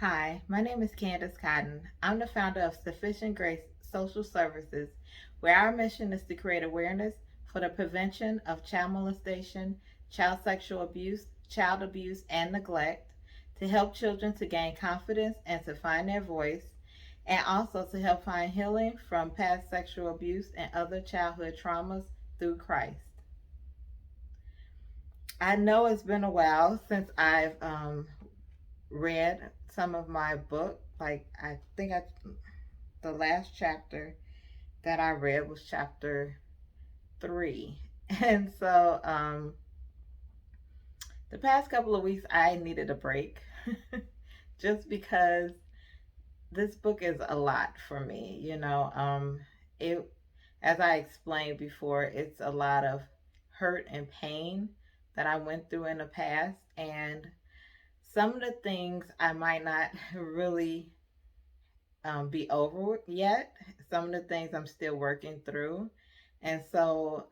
Hi, my name is Candace Cotton. I'm the founder of Sufficient Grace Social Services, where our mission is to create awareness for the prevention of child molestation, child sexual abuse, child abuse, and neglect, to help children to gain confidence and to find their voice, and also to help find healing from past sexual abuse and other childhood traumas through Christ. I know it's been a while since I've read some of my book. Like the last chapter that I read was chapter 3, and so the past couple of weeks I needed a break, just because this book is a lot for me. It, as I explained before, it's a lot of hurt and pain that I went through in the past, and some of the things I might not really be over yet. Some of the things I'm still working through. And so,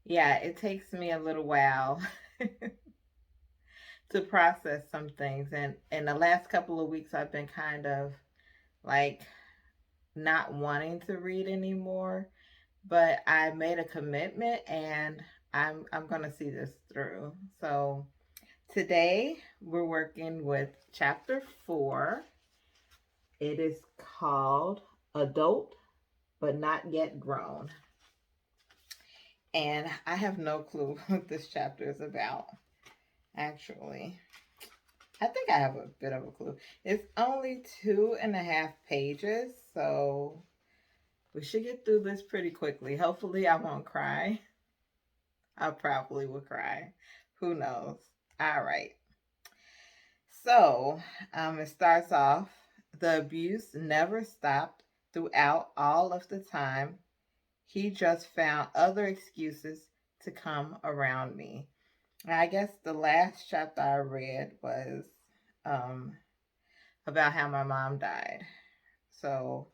yeah, it takes me a little while to process some things. And in the last couple of weeks, I've been kind of like not wanting to read anymore. But I made a commitment, and I'm going to see this through. So today we're working with chapter 4. It is called Adult but Not Yet Grown. And I have no clue what this chapter is about, actually. I think I have a bit of a clue. It's only 2.5 pages, so we should get through this pretty quickly. Hopefully, I won't cry. I probably will cry. Who knows? All right. So, it starts off, the abuse never stopped throughout all of the time. He just found other excuses to come around me. I guess the last chapter I read was um, about how my mom died. So,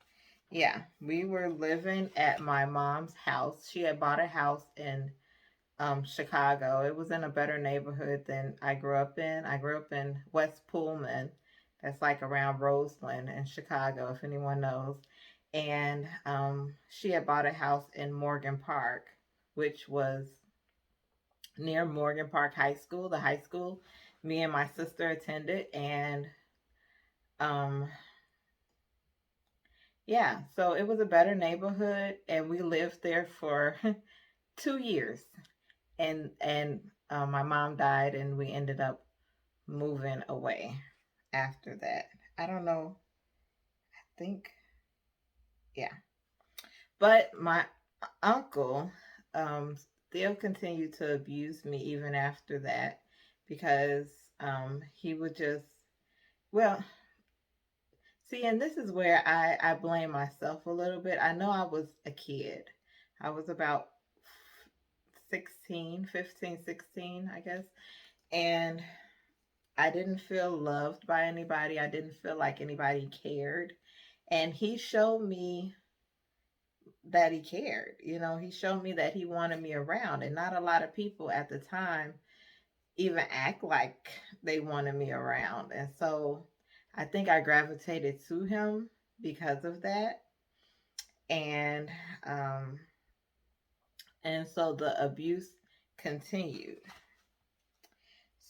yeah, we were living at my mom's house. She had bought a house in Chicago. It was in a better neighborhood than I grew up in. I grew up in West Pullman. That's like around Roseland in Chicago, if anyone knows. And she had bought a house in Morgan Park, which was near Morgan Park High School, the high school me and my sister attended. And um, yeah, so it was a better neighborhood, and we lived there for 2 years. And my mom died, and we ended up moving away after that. I don't know. I think, yeah. But my uncle still continued to abuse me even after that, because he would just, well, see, and this is where I blame myself a little bit. I know I was a kid. I was about 16, 15, 16, I guess. And I didn't feel loved by anybody. I didn't feel like anybody cared. And he showed me that he cared. He showed me that he wanted me around. And not a lot of people at the time even act like they wanted me around. And so I think I gravitated to him because of that. And um and so the abuse continued.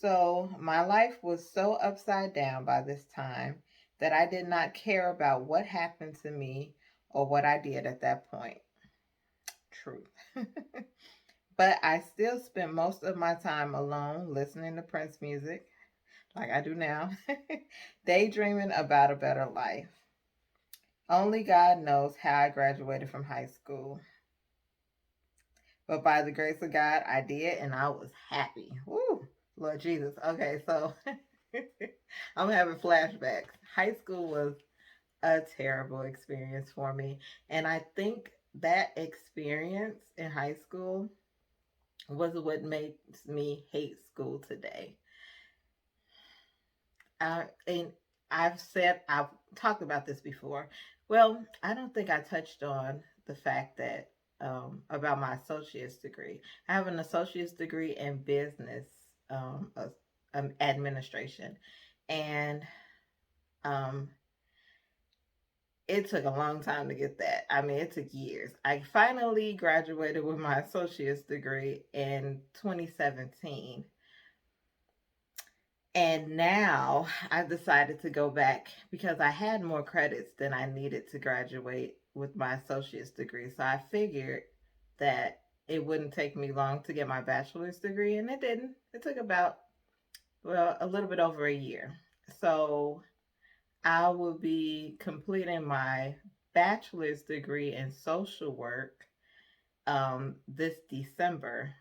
So my life was so upside down by this time that I did not care about what happened to me or what I did at that point. Truth. But I still spent most of my time alone listening to Prince music, like I do now, daydreaming about a better life. Only God knows how I graduated from high school. But by the grace of God, I did, and I was happy. Woo! Lord Jesus. Okay, so I'm having flashbacks. High school was a terrible experience for me. And I think that experience in high school was what makes me hate school today. And I've talked about this before. Well, I don't think I touched on the fact that about my associate's degree. I have an associate's degree in business administration, And um, it took a long time to get that. I mean, it took years. I finally graduated with my associate's degree in 2017. And now I've decided to go back because I had more credits than I needed to graduate with my associate's degree. So I figured that it wouldn't take me long to get my bachelor's degree, and it didn't. It took about, well, a little bit over a year. So I will be completing my bachelor's degree in social work this December,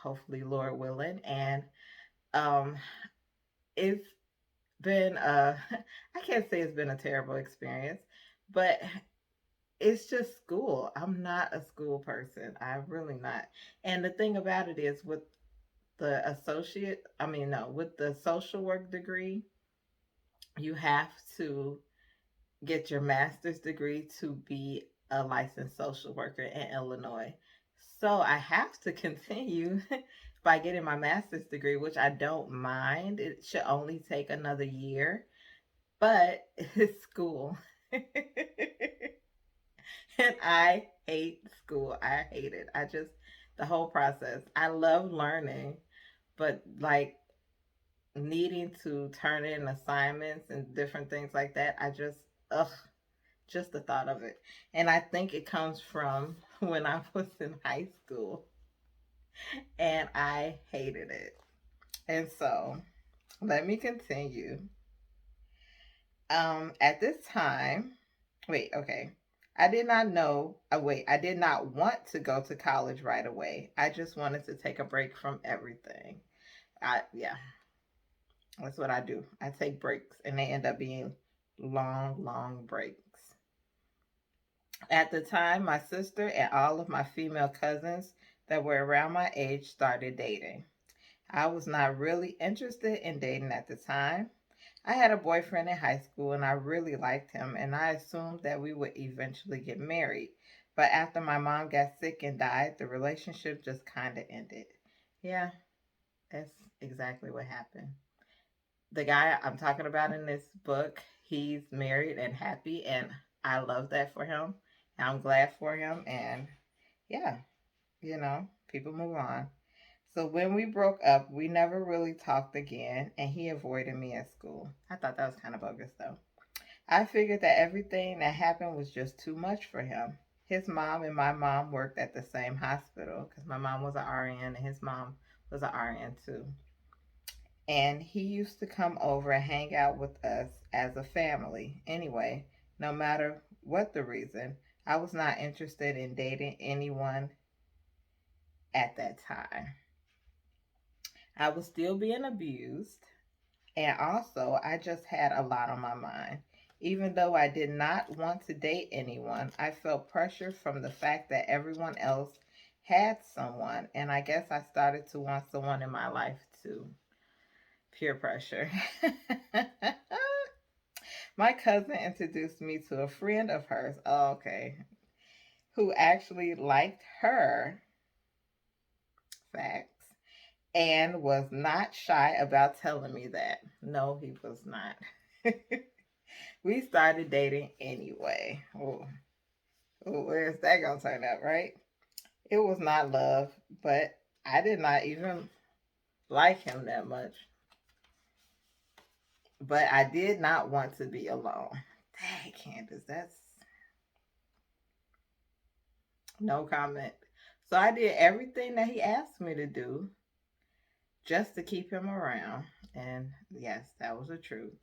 hopefully, Lord willing. And um, it's been I can't say it's been a terrible experience, but it's just school. I'm not a school person. I'm really not. And the thing about it is with the associate, I mean no, with the social work degree, you have to get your master's degree to be a licensed social worker in Illinois. So I have to continue by getting my master's degree, which I don't mind. It should only take another year, but it's school. And I hate school. I hate it. I just, the whole process. I love learning, but like needing to turn in assignments and different things like that, I just, ugh, just the thought of it. And I think it comes from when I was in high school and I hated it. And so let me continue. At this time, wait, okay. I did not know, I did not want to go to college right away. I just wanted to take a break from everything. Yeah, that's what I do. I take breaks and they end up being long, long breaks. At the time, my sister and all of my female cousins that were around my age started dating. I was not really interested in dating at the time. I had a boyfriend in high school and I really liked him, and I assumed that we would eventually get married. But after my mom got sick and died, the relationship just kind of ended. Yeah, that's exactly what happened. The guy I'm talking about in this book, he's married and happy, and I love that for him. I'm glad for him, and yeah, people move on. So when we broke up, we never really talked again, and he avoided me at school. I thought that was kind of bogus, though. I figured that everything that happened was just too much for him. His mom and my mom worked at the same hospital because my mom was an RN and his mom was an RN too. And he used to come over and hang out with us as a family. Anyway, no matter what the reason, I was not interested in dating anyone at that time. I was still being abused, and also I just had a lot on my mind. Even though I did not want to date anyone, I felt pressure from the fact that everyone else had someone, and I guess I started to want someone in my life too. Peer pressure. My cousin introduced me to a friend of hers, okay, who actually liked her, facts, and was not shy about telling me that. No, he was not. We started dating anyway. Oh, where's that gonna turn up, right? It was not love, but I did not even like him that much. But I did not want to be alone. Dang, Candace, that's no comment. So I did everything that he asked me to do just to keep him around. And yes, that was the truth.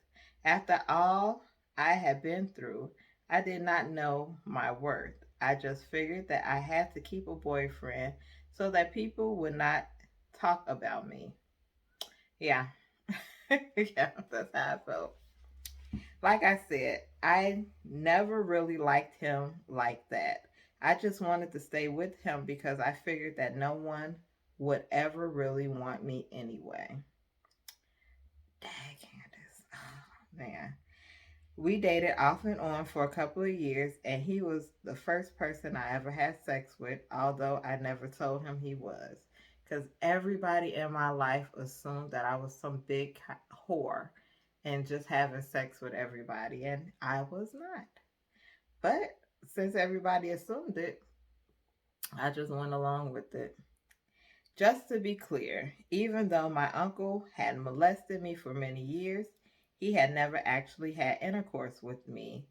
After all I had been through, I did not know my worth. I just figured that I had to keep a boyfriend so that people would not talk about me. Yeah. Yeah, that's how I felt. Like I said, I never really liked him like that. I just wanted to stay with him because I figured that no one would ever really want me anyway. Dang, Candace. Oh, man. We dated off and on for a couple of years, and he was the first person I ever had sex with, although I never told him he was. Because everybody in my life assumed that I was some big whore. and just having sex with everybody, and I was not. But since everybody assumed it, I just went along with it. Just to be clear, even though my uncle had molested me for many years, he had never actually had intercourse with me,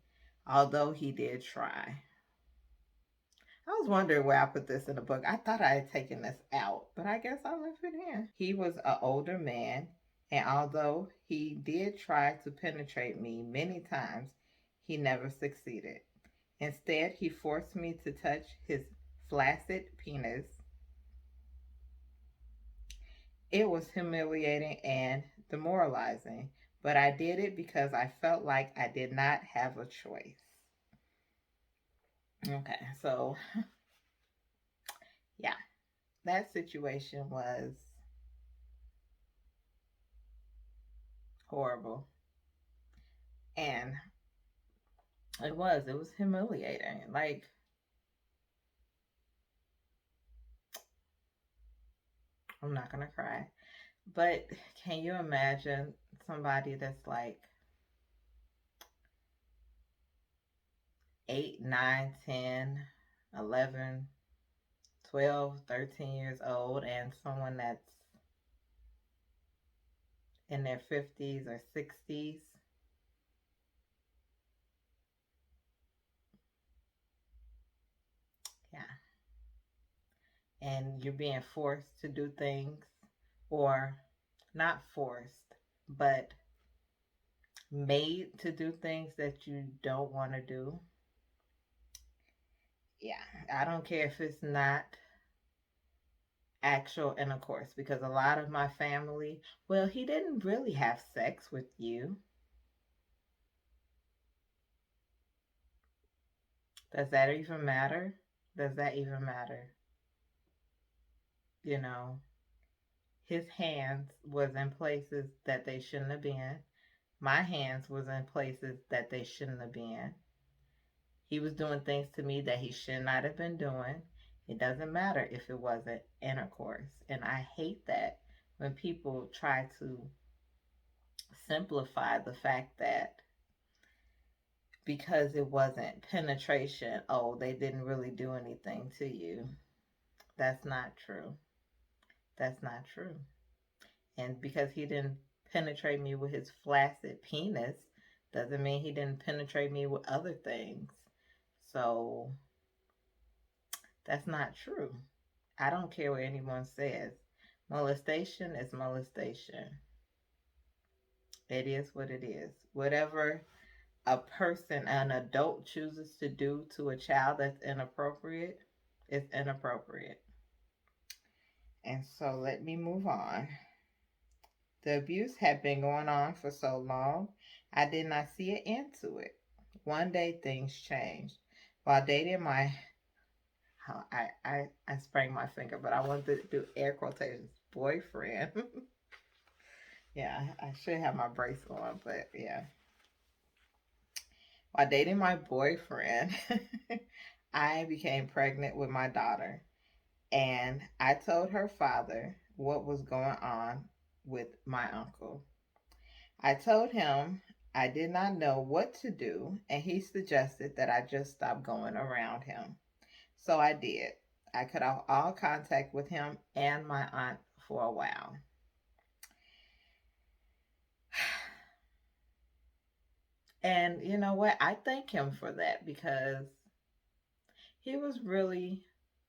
although he did try. I was wondering where I put this in the book. I thought I had taken this out, but I guess I left it in. He was an older man, and although he did try to penetrate me many times, he never succeeded. Instead, he forced me to touch his flaccid penis. It was humiliating and demoralizing, but I did it because I felt like I did not have a choice. Okay, so yeah, that situation was horrible. And it was humiliating. Like, I'm not gonna cry. But can you imagine somebody that's like 8, 9, 10, 11, 12, 13 years old, and someone that's in their 50s or 60s? Yeah. And you're being forced to do things, or not forced, but made to do things that you don't want to do. Yeah, I don't care if it's not actual intercourse, because a lot of my family, well, he didn't really have sex with you. Does that even matter? Does that even matter? You know, his hands was in places that they shouldn't have been. My hands was in places that they shouldn't have been. He was doing things to me that he should not have been doing. It doesn't matter if it wasn't intercourse. And I hate that when people try to simplify the fact that because it wasn't penetration, oh, they didn't really do anything to you. That's not true. That's not true. And because he didn't penetrate me with his flaccid penis doesn't mean he didn't penetrate me with other things. So that's not true. I don't care what anyone says. Molestation is molestation. It is what it is. Whatever a person, an adult, chooses to do to a child that's inappropriate is inappropriate. And so let me move on. The abuse had been going on for so long, I did not see an end to it. One day things changed. While dating my, I sprained my finger, but I wanted to do air quotations, boyfriend. Yeah, I should have my brace on, but yeah. While dating my boyfriend, I became pregnant with my daughter, and I told her father what was going on with my uncle. I told him I did not know what to do, and he suggested that I just stop going around him. So I did. I cut off all contact with him and my aunt for a while. And you know what? I thank him for that, because he was really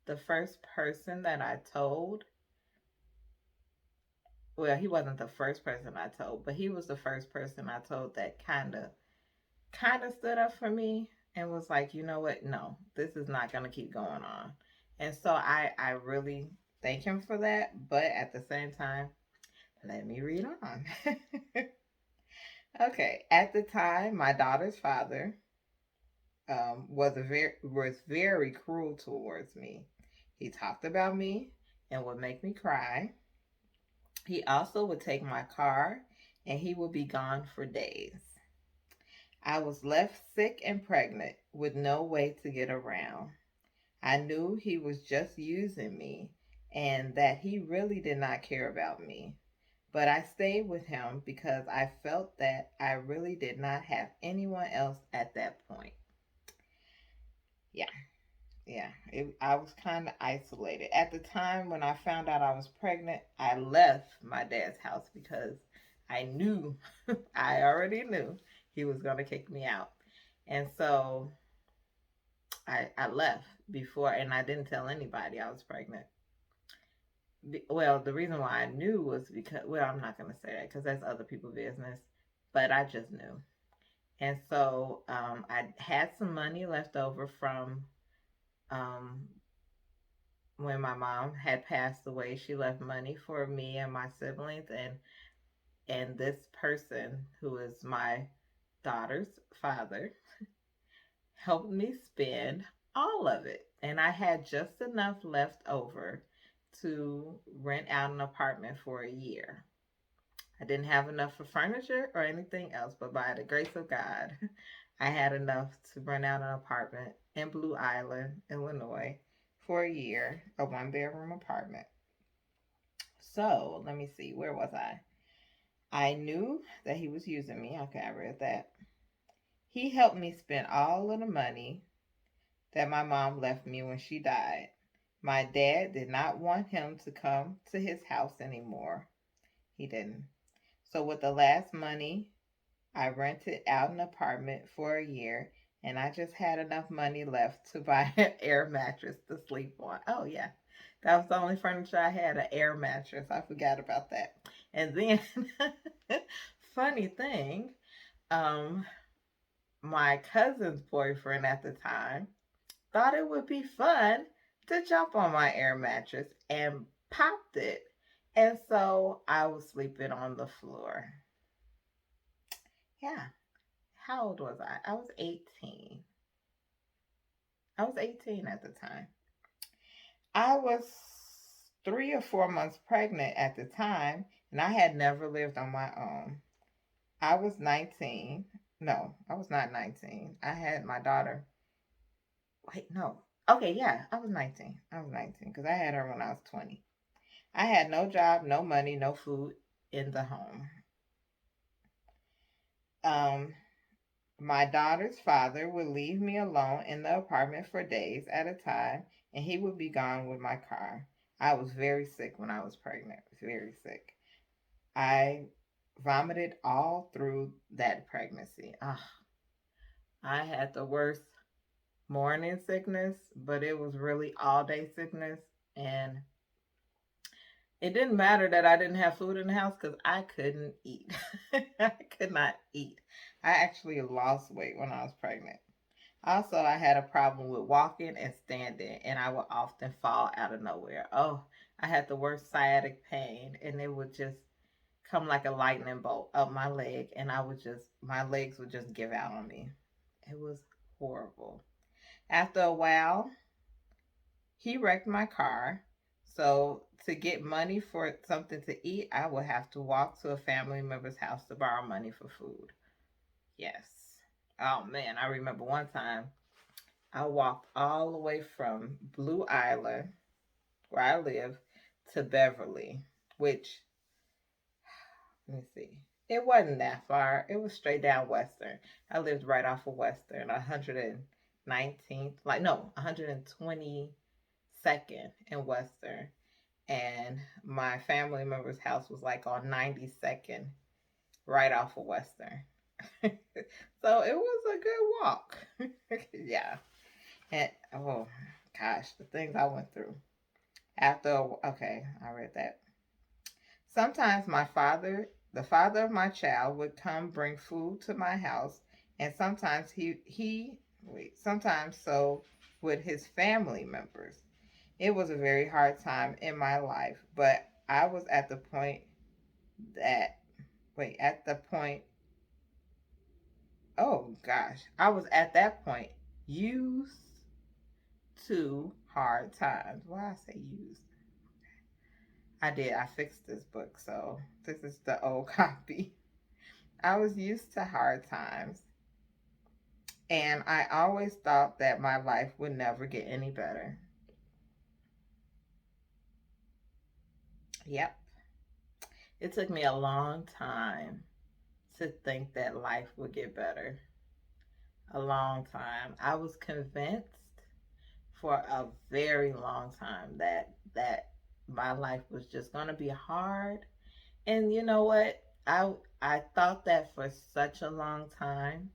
the first person that I told. Well, he wasn't the first person I told, but he was the first person I told that kind of stood up for me and was like, you know what? No, this is not going to keep going on. And so I really thank him for that. But at the same time, let me read on. Okay. At the time, my daughter's father was very cruel towards me. He talked about me and would make me cry. He also would take my car and he would be gone for days. I was left sick and pregnant with no way to get around. I knew he was just using me and that he really did not care about me. But I stayed with him because I felt that I really did not have anyone else at that point. Yeah, yeah. I was kind of isolated. At the time when I found out I was pregnant, I left my dad's house because I knew, I already knew he was going to kick me out. And so I left before, and I didn't tell anybody I was pregnant. Well, the reason why I knew was because, well, I'm not going to say that because that's other people's business, but I just knew. And so I had some money left over from um, when my mom had passed away. She left money for me and my siblings, and this person who is my daughter's father helped me spend all of it. And I had just enough left over to rent out an apartment for a year. I didn't have enough for furniture or anything else, but by the grace of God, I had enough to rent out an apartment in Blue Island, Illinois, for a year, a 1 bedroom apartment. So let me see, where was I? I knew that he was using me. Okay, I read that. He helped me spend all of the money that my mom left me when she died. My dad did not want him to come to his house anymore. He didn't. So, with the last money, I rented out an apartment for a year, and I just had enough money left to buy an air mattress to sleep on. Oh, yeah. That was the only furniture I had, an air mattress. I forgot about that. And then, funny thing, um, my cousin's boyfriend at the time thought it would be fun to jump on my air mattress and popped it. And so I was sleeping on the floor. Yeah. How old was I? I was 18. I was 18 at the time. I was 3 or 4 months pregnant at the time, and I had never lived on my own. I was 19. No, I was not 19. I had my daughter. Wait, no. Okay, yeah, I was 19. I was 19 because I had her when I was 20. I had no job, no money, no food in the home. Um, my daughter's father would leave me alone in the apartment for days at a time, and he would be gone with my car. I was very sick when I was pregnant, very sick. I vomited all through that pregnancy. Ugh, I had the worst morning sickness, but it was really all day sickness. And it didn't matter that I didn't have food in the house because I couldn't eat. I could not eat. I actually lost weight when I was pregnant. Also, I had a problem with walking and standing, and I would often fall out of nowhere. Oh, I had the worst sciatic pain, and it would just come like a lightning bolt up my leg, and my legs would just give out on me. It was horrible. After a while, he wrecked my car. So, to get money for something to eat, I would have to walk to a family member's house to borrow money for food. Yes. Oh man, I remember one time I walked all the way from Blue Island, where I live, to Beverly, which, let me see, it wasn't that far. It was straight down Western. I lived right off of Western, 119th, like, no, 122nd in Western. And my family member's house was like on 92nd, right off of Western. So it was a good walk. Yeah. And oh gosh, the things I went through. Okay, I read that. Sometimes my father, the father of my child, would come bring food to my house, and sometimes sometimes so would his family members. It was a very hard time in my life, but I was at the point that, at the point, oh gosh, I was at that point used to hard times. Why I say used? I did. I fixed this book, so this is the old copy. I was used to hard times, and I always thought that my life would never get any better. Yep. It took me a long time to think that life would get better. A long time. I was convinced for a very long time that my life was just going to be hard. And you know what? I thought that for such a long time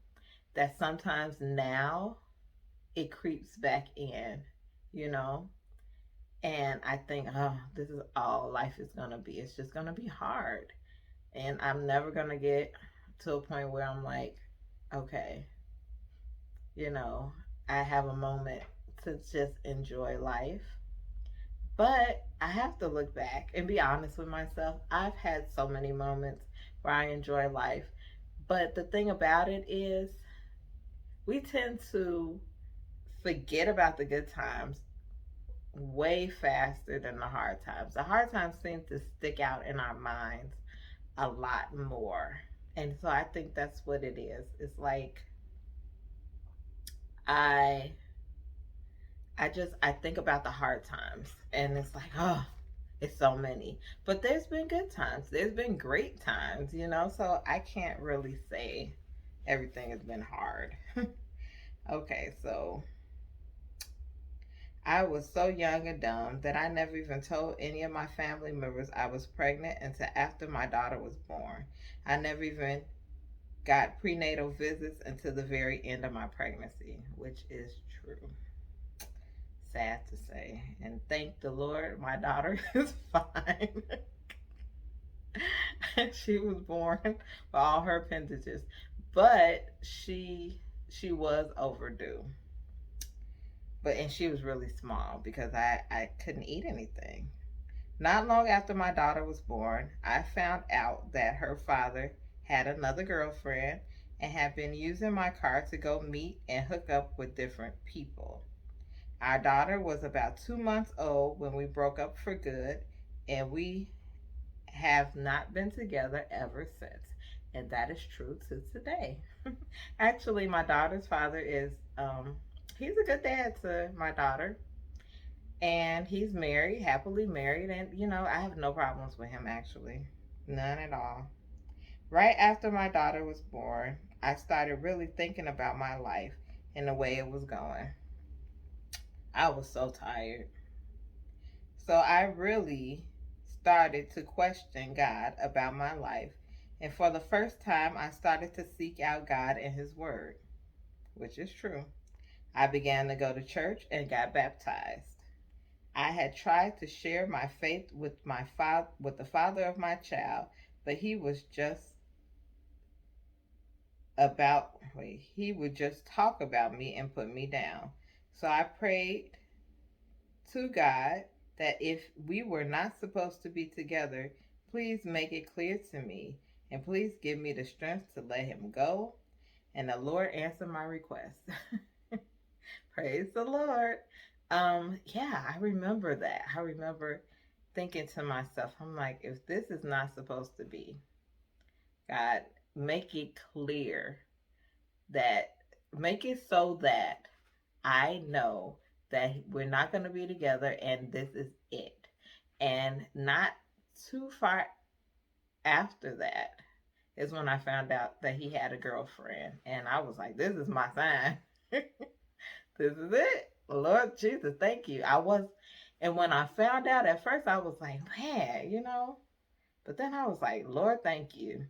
that sometimes now it creeps back in, you know? And I think, oh, this is all life is going to be. It's just going to be hard. And I'm never going to get to a point where I'm like, okay, you know, I have a moment to just enjoy life. But I have to look back and be honest with myself. I've had so many moments where I enjoy life. But the thing about it is, we tend to forget about the good times way faster than the hard times. The hard times seem to stick out in our minds a lot more. And so I think that's what it is. It's like I I think about the hard times and it's like, oh, it's so many. But there's been good times. There's been great times, you know, so I can't really say everything has been hard. Okay, so I was so young and dumb that I never even told any of my family members I was pregnant until after my daughter was born. I never even got prenatal visits until the very end of my pregnancy, which is true. Sad to say. And thank the Lord, my daughter is fine. She was born with all her appendages, but she was overdue. But and she was really small because I couldn't eat anything. Not long after my daughter was born, I found out that her father had another girlfriend and had been using my car to go meet and hook up with different people. Our daughter was about 2 months old when we broke up for good, and we have not been together ever since. And that is true to today. Actually, my daughter's father is, he's a good dad to my daughter. And he's married, happily married. And, you know, I have no problems with him, actually. None at all. Right after my daughter was born, I started really thinking about my life and the way it was going. I was so tired. So I really started to question God about my life. And for the first time, I started to seek out God and His Word, which is true. I began to go to church and got baptized. I had tried to share my faith with with the father of my child, but he would just talk about me and put me down. So I prayed to God that if we were not supposed to be together, please make it clear to me and please give me the strength to let him go. And the Lord answered my request. Praise the Lord. Yeah, I remember that. I remember thinking to myself, I'm like, if this is not supposed to be, God, make it clear that, make it so that I know that we're not going to be together and this is it. And not too far after that is when I found out that he had a girlfriend. And I was like, this is my sign. This is it. Lord Jesus, thank you. And when I found out at first, I was like, man, you know, but then I was like, Lord, thank you.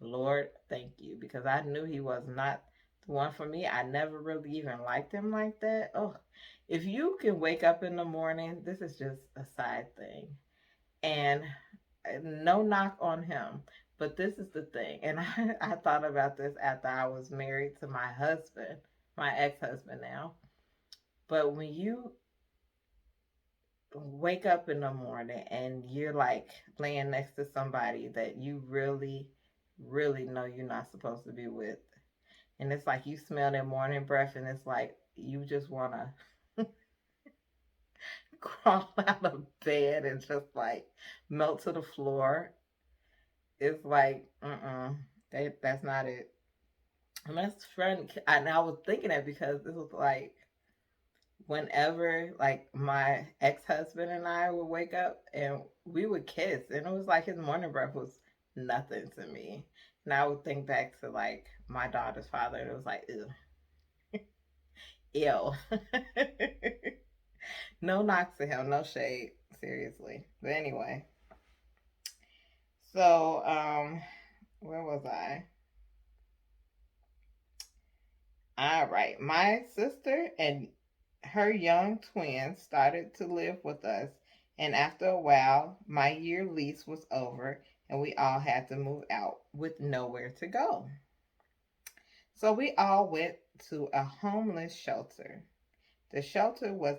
Lord, thank you. Because I knew he was not the one for me. I never really even liked him like that. Oh, if you can wake up in the morning, this is just a side thing. And no knock on him. But this is the thing. And I thought about this after I was married to my husband, my ex husband now. But when you wake up in the morning and you're like laying next to somebody that you really, really know you're not supposed to be with, and it's like you smell their morning breath, and it's like you just want to crawl out of bed and just like melt to the floor. It's like, that's not it. And that's friend, and I was thinking that because this was like whenever like my ex-husband and I would wake up and we would kiss, and it was like his morning breath was nothing to me. And I would think back to like my daughter's father, and it was like, ew, ew. No knocks to him, no shade, seriously. But anyway, so where was I? All right, my sister and her young twin started to live with us, and after a while, my year lease was over, and we all had to move out with nowhere to go. So we all went to a homeless shelter. The shelter was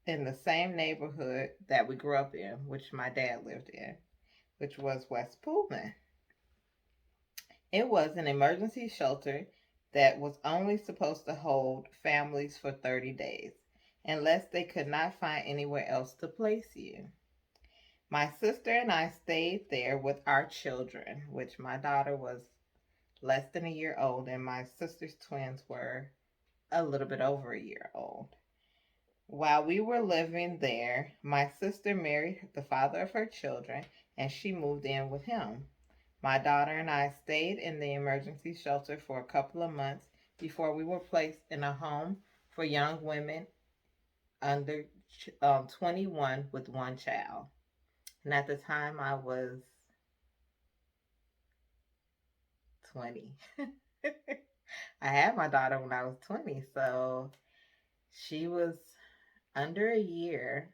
in the same neighborhood that we grew up in, which my dad lived in, which was West Pullman. It was an emergency shelter that was only supposed to hold families for 30 days, unless they could not find anywhere else to place you. My sister and I stayed there with our children, which my daughter was less than a year old, and my sister's twins were a little bit over a year old. While we were living there, my sister married the father of her children, and she moved in with him. My daughter and I stayed in the emergency shelter for a couple of months before we were placed in a home for young women under 21 with one child. And at the time, I was 20. I had my daughter when I was 20, so she was under a year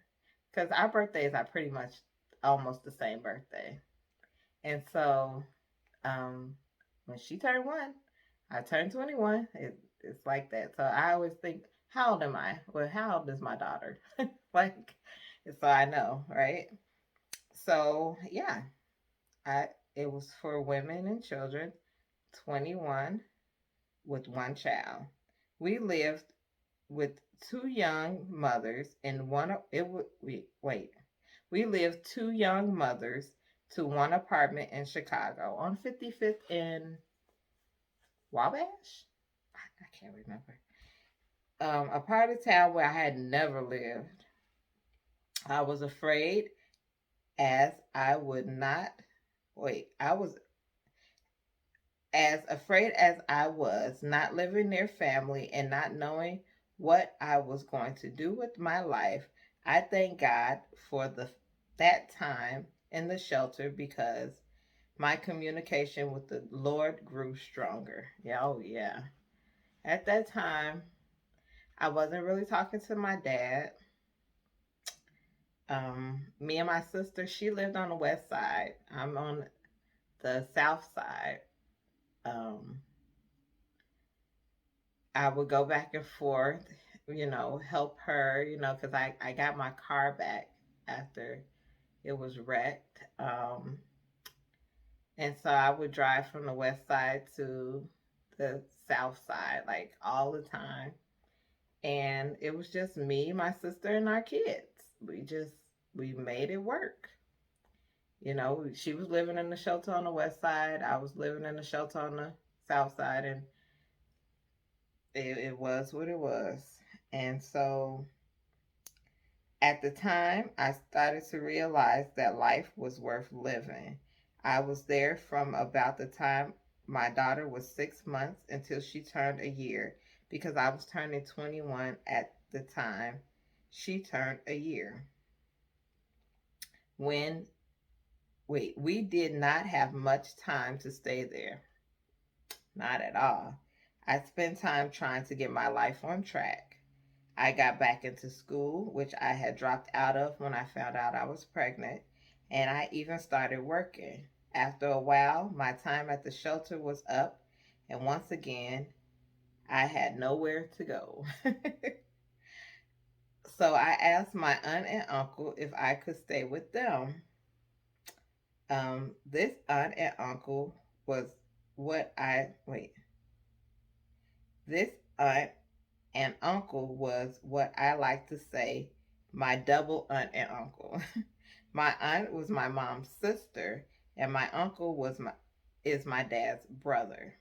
because our birthdays are pretty much almost the same birthday. And so um, when she turned one, I turned 21. It's like that. So I always think, how old am I? Well, how old is my daughter? Like, so I know, right? So yeah, I it was for women and children 21 with one child. We lived with two young mothers and one it would wait. We lived two young mothers to one apartment in Chicago on 55th and Wabash. I can't remember. A part of town where I had never lived. I was afraid as I would not wait. I was as afraid as I was, not living near family and not knowing what I was going to do with my life. I thank God for the that time in the shelter because my communication with the Lord grew stronger. Yeah, oh yeah. At that time, I wasn't really talking to my dad. Me and my sister, she lived on the west side. I'm on the south side. Um, I would go back and forth, help her, because I got my car back after it was wrecked. And so I would drive from the west side to the south side, like all the time. And it was just me, my sister, and our kids. We made it work. She was living in the shelter on the west side. I was living in the shelter on the south side, and it was what it was. And so at the time, I started to realize that life was worth living. I was there from about the time my daughter was 6 months until she turned a year because I was turning 21 at the time she turned a year. When, we did not have much time to stay there. Not at all. I spent time trying to get my life on track. I got back into school, which I had dropped out of when I found out I was pregnant, and I even started working. After a while, my time at the shelter was up, and once again, I had nowhere to go. So I asked my aunt and uncle if I could stay with them. This aunt and uncle was what I wait. This aunt and uncle was what I like to say my double aunt and uncle. My aunt was my mom's sister, and my uncle is my dad's brother.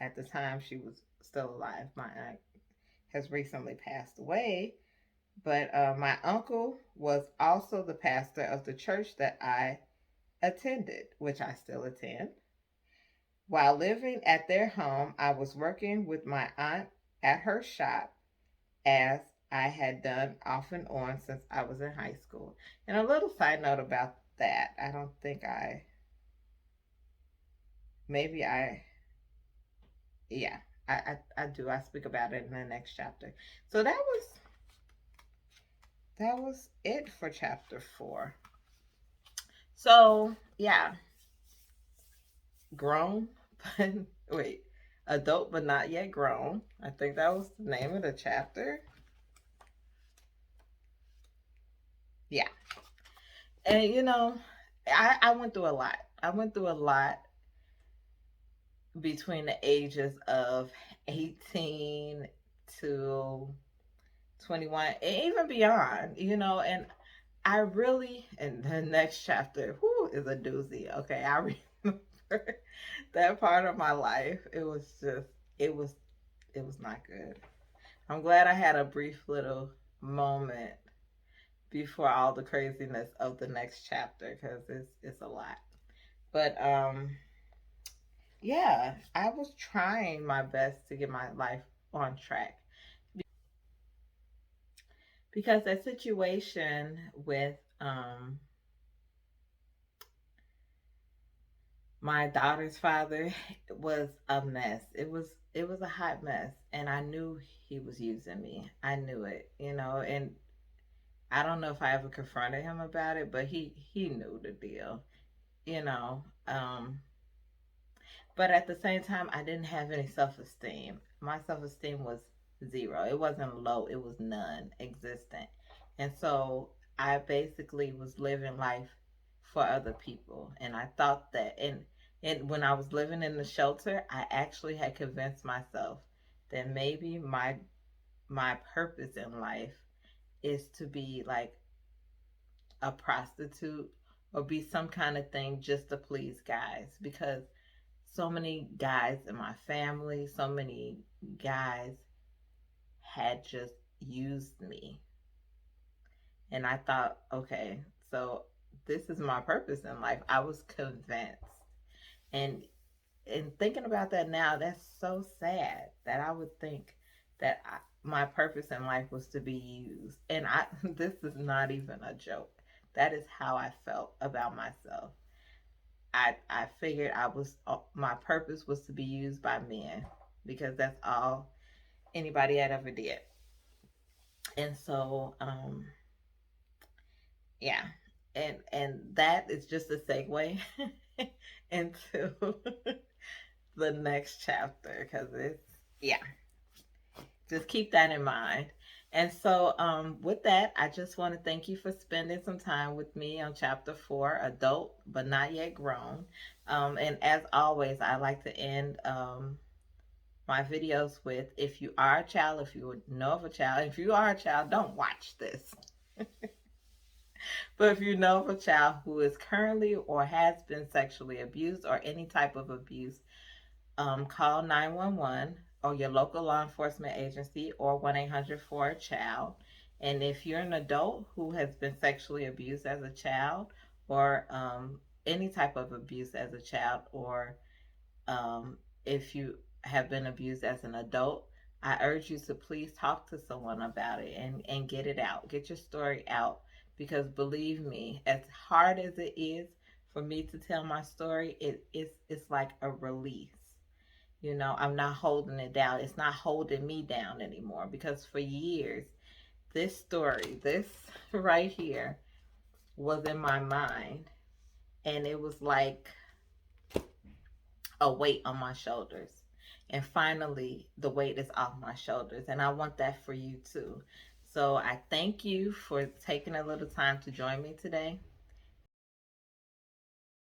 At the time she was still alive. My aunt has recently passed away, But my uncle was also the pastor of the church that I attended, which I still attend. While living at their home, I was working with my aunt at her shop, as I had done off and on since I was in high school. And a little side note about that, I don't think maybe yeah, I do. I speak about it in the next chapter. So that was it for chapter 4. So yeah, grown, but wait, adult but not yet grown. I think that was the name of the chapter. Yeah, and I went through a lot. I went through a lot between the ages of 18 to 21, and even beyond. And I really, and the next chapter, whoo, is a doozy. Okay, I remember that part of my life. It was just, it was, it was not good. I'm glad I had a brief little moment before all the craziness of the next chapter, because it's a lot. But yeah, I was trying my best to get my life on track, because that situation with my daughter's father was a mess. It was a hot mess, and I knew he was using me. I knew it, and I don't know if I ever confronted him about it, but he knew the deal, you know. But at the same time, I didn't have any self esteem. My self esteem was zero. It wasn't low, it was none existent. And so I basically was living life for other people. And I thought that, and when I was living in the shelter, I actually had convinced myself that maybe my purpose in life is to be like a prostitute or be some kind of thing just to please guys, because so many guys in my family, so many guys had just used me. And I thought, okay, so this is my purpose in life. I was convinced. And thinking about that now, that's so sad that I would think that my purpose in life was to be used. And this is not even a joke. That is how I felt about myself. I figured my purpose was to be used by men, because that's all anybody had ever did. And so yeah, and that is just a segue into the next chapter, because it's, yeah, just keep that in mind. And so, with that, I just want to thank you for spending some time with me on chapter 4, adult but not yet grown. And as always, I like to end my videos with, if you are a child, if you know of a child, if you are a child, don't watch this. But if you know of a child who is currently or has been sexually abused or any type of abuse, call 911 or your local law enforcement agency, or 1-800 for a child. And if you're an adult who has been sexually abused as a child, or any type of abuse as a child, or if you have been abused as an adult, I urge you to please talk to someone about it, and get it out. Get your story out. Because believe me, as hard as it is for me to tell my story, it's like a release. I'm not holding it down. It's not holding me down anymore, because for years, this story, this right here, was in my mind. And it was like a weight on my shoulders. And finally, the weight is off my shoulders. And I want that for you too. So I thank you for taking a little time to join me today.